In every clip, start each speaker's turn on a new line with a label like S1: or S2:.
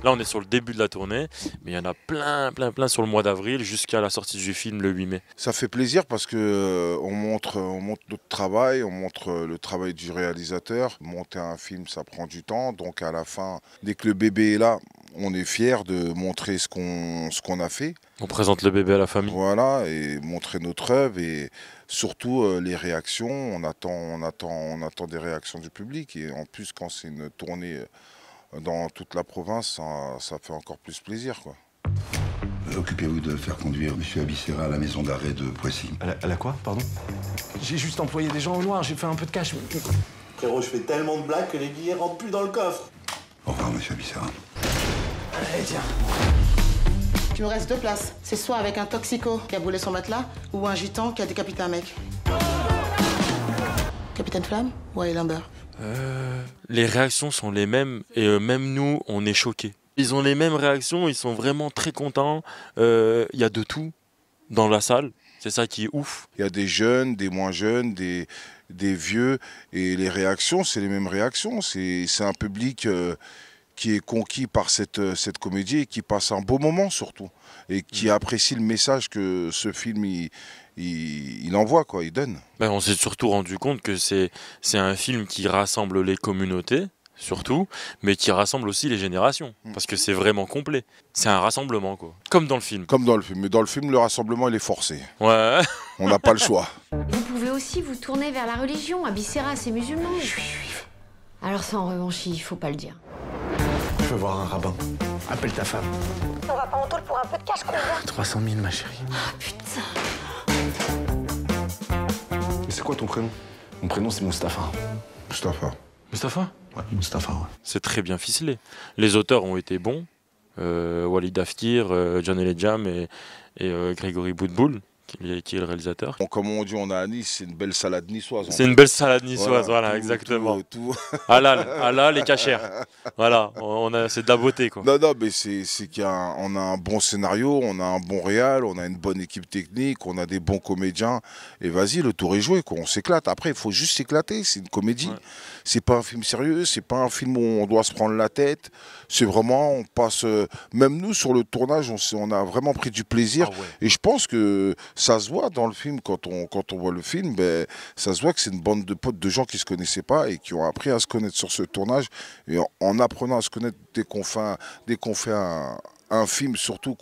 S1: Là, on est sur le début de la tournée, mais il y en a plein sur le mois d'avril jusqu'à la sortie du film le 8 mai.
S2: Ça fait plaisir parce que on montre notre travail, on montre le travail du réalisateur. Monter un film, ça prend du temps. Donc à la fin, dès que le bébé est là, on est fier de montrer ce qu'on a fait.
S1: On présente le bébé à la famille.
S2: Voilà, et montrer notre œuvre et surtout les réactions. On attend des réactions du public. Et en plus, quand c'est une tournée dans toute la province, ça fait encore plus plaisir, quoi.
S3: Occupez-vous de faire conduire M. Abissera à la maison d'arrêt de Poissy.
S4: À la quoi, pardon? J'ai juste employé des gens au noir, j'ai fait un peu de cash.
S5: Frérot, je fais tellement de blagues que les billets rentrent plus dans le coffre.
S3: Au revoir, M. Abissera.
S4: Allez, tiens.
S6: Il me reste 2 places. C'est soit avec un toxico qui a brûlé son matelas ou un gitan qui a décapité un mec. Capitaine Flamme ou Highlander?
S1: Les réactions sont les mêmes et même nous, on est choqués. Ils ont les mêmes réactions, ils sont vraiment très contents. Il y a de tout dans la salle, c'est ça qui est ouf.
S2: Il y a des jeunes, des moins jeunes, des vieux, et les réactions, c'est les mêmes réactions. C'est un public qui est conquis par cette comédie et qui passe un beau moment surtout, et qui apprécie le message que ce film il envoie, quoi, il donne.
S1: Ben, on s'est surtout rendu compte que c'est un film qui rassemble les communautés, surtout, mais qui rassemble aussi les générations, parce que c'est vraiment complet. C'est un rassemblement, quoi. Comme dans le film.
S2: Comme dans le film, mais dans le film, le rassemblement, il est forcé.
S1: Ouais.
S2: On n'a pas le choix.
S7: Vous pouvez aussi vous tourner vers la religion. Abissera, c'est musulman.
S4: Je suis juif.
S7: Alors ça, en revanche, il faut pas le dire.
S4: Je veux voir un rabbin. Appelle ta femme.
S7: On va pas en taule pour un peu de cash, combien?
S4: 300 000, ma chérie.
S7: Putain.
S4: Mais c'est quoi ton prénom? Mon prénom, c'est Mustapha.
S2: Mustapha.
S1: Mustapha?
S4: Ouais, Mustapha, ouais.
S1: C'est très bien ficelé. Les auteurs ont été bons. Walid Afkir, John Eledjam et Grégory Boudboul, qui est le réalisateur.
S2: Bon, comme on dit, on a à Nice, c'est une belle salade niçoise.
S1: C'est une belle salade niçoise, voilà, exactement.
S2: Tout.
S1: Halal et cachère. Voilà, c'est de la beauté, quoi.
S2: Non, mais c'est on a un bon scénario, on a un bon réal, on a une bonne équipe technique, on a des bons comédiens. Et vas-y, le tour est joué, quoi. On s'éclate. Après, il faut juste s'éclater. C'est une comédie. Ouais. C'est pas un film sérieux, c'est pas un film où on doit se prendre la tête. C'est vraiment, on passe. Même nous, sur le tournage, on a vraiment pris du plaisir. Ah ouais. Et je pense que ça se voit dans le film, quand on voit le film, ben, ça se voit que c'est une bande de potes, de gens qui ne se connaissaient pas et qui ont appris à se connaître sur ce tournage. Et en apprenant à se connaître dès qu'on fait un film, surtout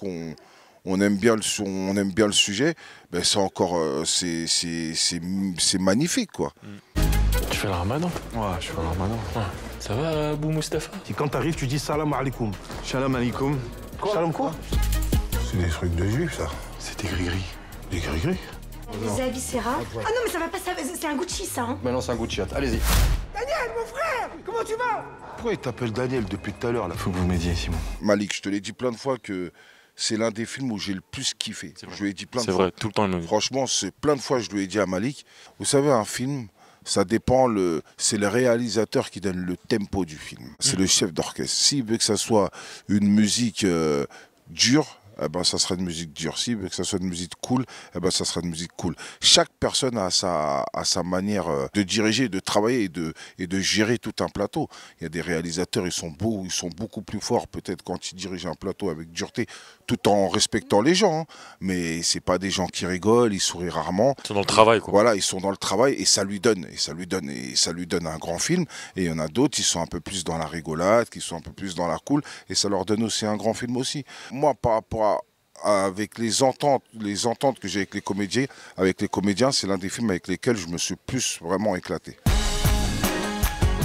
S2: on aime bien le sujet, ben c'est encore c'est magnifique, quoi.
S1: Tu fais le ramadan?
S4: Ouais, je fais le ramadan.
S1: Ouais. Ça va, Abou Mustapha?
S8: Et quand t'arrives, tu dis salam alaikum.
S4: Shalom alaikum.
S8: Salam quoi?
S3: C'est des trucs de juifs, ça.
S4: C'est des gris-gris.
S3: Des gris-gris?
S7: Vous Abissera? Ah non, mais ça va pas, c'est un Gucci, ça, hein?
S4: Maintenant, c'est un Gucci. Allez-y.
S8: Daniel, mon frère! Comment tu vas?
S3: Pourquoi il t'appelle Daniel depuis tout à l'heure, là?
S4: Faut que vous m'aidiez, Simon.
S2: Malik, je te l'ai dit plein de fois que c'est l'un des films où j'ai le plus kiffé. Je lui ai dit plein de fois.
S1: C'est vrai, tout le temps.
S2: Franchement, c'est plein de fois je lui ai dit à Malik. Vous savez, un film, ça dépend, c'est le réalisateur qui donne le tempo du film. C'est le chef d'orchestre. S'il veut que ça soit une musique dure, eh ben, ça sera une musique dure. S'il veut que ça soit une musique cool, eh ben, ça sera une musique cool. Chaque personne a sa manière de diriger, de travailler et de gérer tout un plateau. Il y a des réalisateurs, ils sont beaucoup plus forts peut-être quand ils dirigent un plateau avec dureté, tout en respectant les gens. Hein. Mais c'est pas des gens qui rigolent, ils sourient rarement.
S1: Ils sont dans le travail, quoi.
S2: Voilà, ils sont dans le travail et ça lui donne un grand film. Et il y en a d'autres qui sont un peu plus dans la rigolade, qui sont un peu plus dans la cool, et ça leur donne aussi un grand film aussi. Moi, par rapport avec les ententes que j'ai avec les comédiens, c'est l'un des films avec lesquels je me suis plus vraiment éclaté.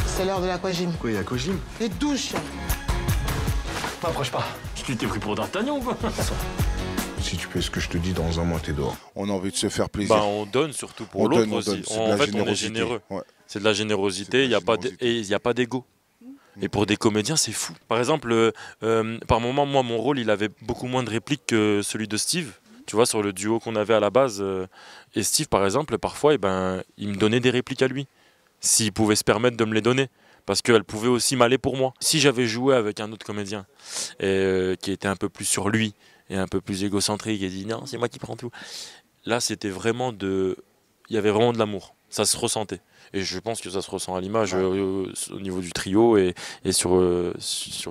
S6: C'est l'heure de l'aquagym.
S4: Quoi, il y a Kojim?
S6: Les douches.
S4: M'approche pas.
S1: Tu t'es pris pour D'Artagnan ou quoi?
S3: Si tu fais ce que je te dis, dans un mois, t'es dehors.
S2: On a envie de se faire plaisir.
S1: Bah, on donne surtout pour l'autre aussi. En fait, on est généreux.
S2: Ouais.
S1: C'est de la générosité, il n'y a pas d'ego. Et pour des comédiens, c'est fou. Par exemple, par moment, moi, mon rôle, il avait beaucoup moins de répliques que celui de Steve. Tu vois, sur le duo qu'on avait à la base. Et Steve, par exemple, parfois, il me donnait des répliques à lui. S'il pouvait se permettre de me les donner. Parce qu'elle pouvait aussi m'aller pour moi. Si j'avais joué avec un autre comédien qui était un peu plus sur lui et un peu plus égocentrique et dit non, c'est moi qui prends tout. Là, c'était vraiment il y avait vraiment de l'amour. ça se ressentait. Et je pense que ça se ressent à l'image au niveau du trio et sur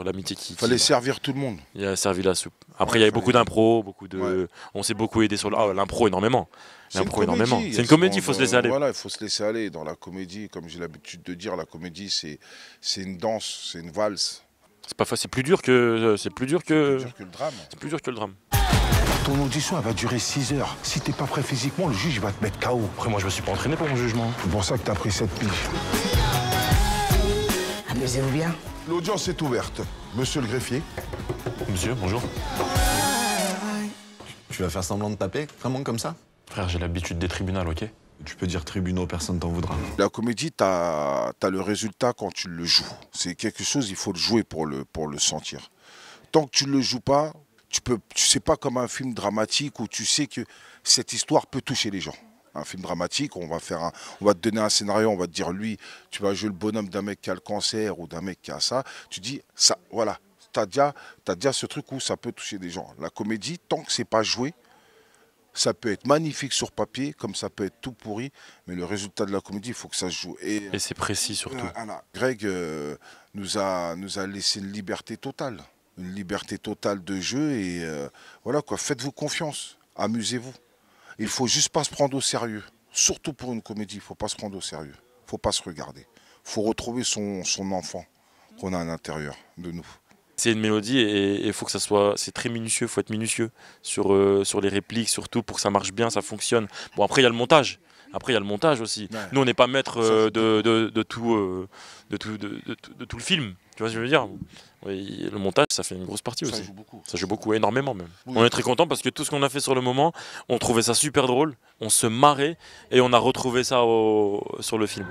S1: l'amitié qui...
S2: Fallait servir tout le monde.
S1: Il a servi la soupe. Après, il y avait beaucoup d'impro, on s'est beaucoup aidé sur l'impro énormément. L'impro énormément. C'est une comédie, il faut se laisser aller.
S2: Voilà, il faut se laisser aller. Dans la comédie, comme j'ai l'habitude de dire, la comédie, c'est une danse, c'est une valse.
S1: C'est plus dur que
S2: le drame.
S1: C'est plus dur que le drame.
S4: Ton audition, elle va durer 6 heures. Si t'es pas prêt physiquement, le juge va te mettre KO.
S9: Après, moi, je me suis pas entraîné pour mon jugement.
S4: C'est pour ça que t'as pris cette piges.
S6: Amusez-vous bien.
S3: L'audience est ouverte. Monsieur le greffier.
S9: Monsieur, bonjour.
S10: Tu vas faire semblant de taper, vraiment comme ça?
S9: Frère, j'ai l'habitude des tribunaux, ok?
S10: Tu peux dire tribunaux, personne t'en voudra.
S2: La comédie, t'as le résultat quand tu le joues. C'est quelque chose, il faut le jouer pour le sentir. Tant que tu ne le joues pas, tu sais pas comme un film dramatique où tu sais que cette histoire peut toucher les gens. Un film dramatique, on va te donner un scénario, on va te dire lui, tu vas jouer le bonhomme d'un mec qui a le cancer ou d'un mec qui a ça. Tu dis ça, voilà. T'as déjà ce truc où ça peut toucher des gens. La comédie, tant que c'est pas joué, ça peut être magnifique sur papier, comme ça peut être tout pourri, mais le résultat de la comédie, il faut que ça se joue.
S1: Et c'est précis surtout.
S2: Greg nous a laissé une liberté totale de jeu et voilà quoi. Faites-vous confiance, amusez-vous. Il faut juste pas se prendre au sérieux, surtout pour une comédie. Il faut pas se prendre au sérieux, faut pas se regarder. Il faut retrouver son enfant qu'on a à l'intérieur de nous.
S1: C'est une mélodie et il faut que ça soit, c'est très minutieux, il faut être minutieux sur les répliques surtout pour que ça marche bien, ça fonctionne. Bon après il y a le montage, aussi. Ouais. Nous on n'est pas maître de tout le film, tu vois ce que je veux dire. Oui, le montage ça fait une grosse partie aussi. Ça joue beaucoup, énormément même. Oui. On est très content parce que tout ce qu'on a fait sur le moment, on trouvait ça super drôle, on se marrait et on a retrouvé ça sur le film.